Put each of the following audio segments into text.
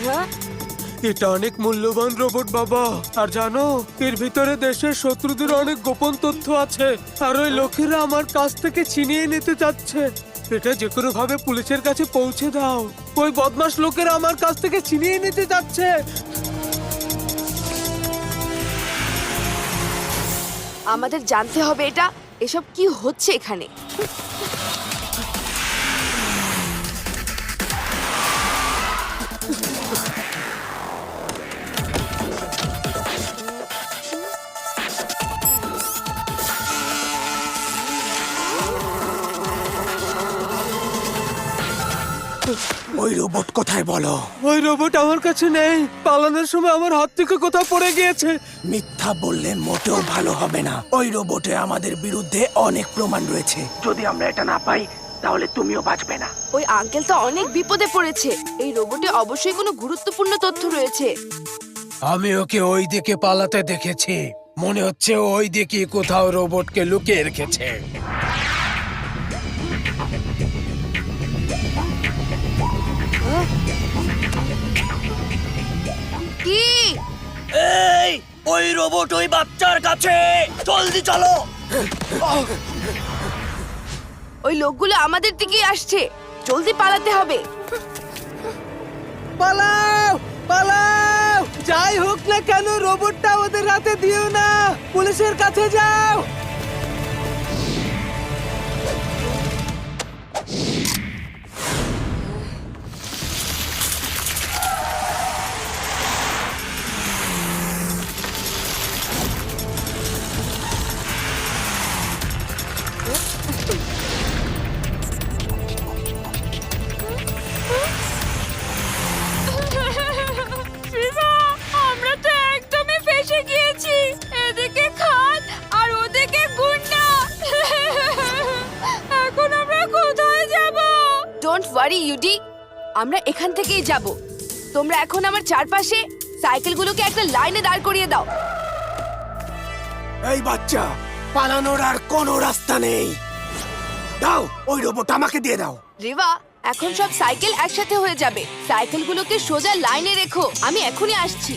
হ্যাঁ? এটা অনেক মূল্যবান রোবট বাবা। আর জানো, এর ভিতরে দেশের শত্রুদের অনেক গোপন তথ্য আছে। আর ওই লোকেরা আমার কাছ থেকে ছিনিয়ে নিতে চাচ্ছে। এটা যে কোনো ভাবে পুলিশের কাছে পৌঁছে দাও। ওই বদমাশ লোকেরা আমার কাছ থেকে ছিনিয়ে নিতে চাচ্ছে। আমাদের জানতে হবে এটা। এসব কি হচ্ছে এখানে? ওই রোবট কোথায় বলো? ওই রোবট আমার কাছে নেই। পালানোর সময় আমার হাত থেকে কোথাও পড়ে গিয়েছে। মিথ্যা বললে মোটেও ভালো হবে না। ওই রোবটে আমাদের বিরুদ্ধে অনেক প্রমাণ রয়েছে। যদি আমরা এটা না পাই তাহলে তুমিও বাঁচবে না। ওই আঙ্কেল তো অনেক বিপদে পড়েছে। এই রোবটে অবশ্যই কোনো গুরুত্বপূর্ণ তথ্য রয়েছে। আমি ওকে ওই দিকে পালাতে দেখেছি। মনে হচ্ছে ওই দিকে কোথাও রোবটকে লুকিয়ে রেখেছে। কি? এই, ওই রোবট ওই বাচ্চার কাছে। জলদি চলো। ওই লোকগুলো আমাদের দিকেই আসছে। জলদি পালাতে হবে। পালাও, পালাও! যাই হোক না কেন, রোবটটা ওদের হাতে দিও না। পুলিশের কাছে যাও। আমরা তো একদমই ফেঁসে গিয়েছি। এদিকে খান আর ওদিকে গুন্ডা। এখন আমরা কোথায় যাব? ডোন্ট ওয়ারি ইউডি, আমরা এখান থেকেই যাব। তোমরা এখন আমার চারপাশে সাইকেলগুলোকে একটা লাইনে দাঁড় করিয়ে দাও। এই বাচ্চা, পালানোর আর কোনো রাস্তা নেই। দাও, ওই রোবট আমাকে দিয়ে দাও। রিভা, এখন সব সাইকেল একসাথে হয়ে যাবে। সাইকেলগুলোকে সোজা লাইনে রেখো। আমি এখনই আসছি।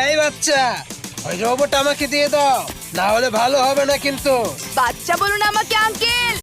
এই বাচ্চা, ওই রোবট আমাকে দিয়ে দাও, না হলে ভালো হবে না কিন্তু। বাচ্চা বলুন আমাকে আঙ্কেল।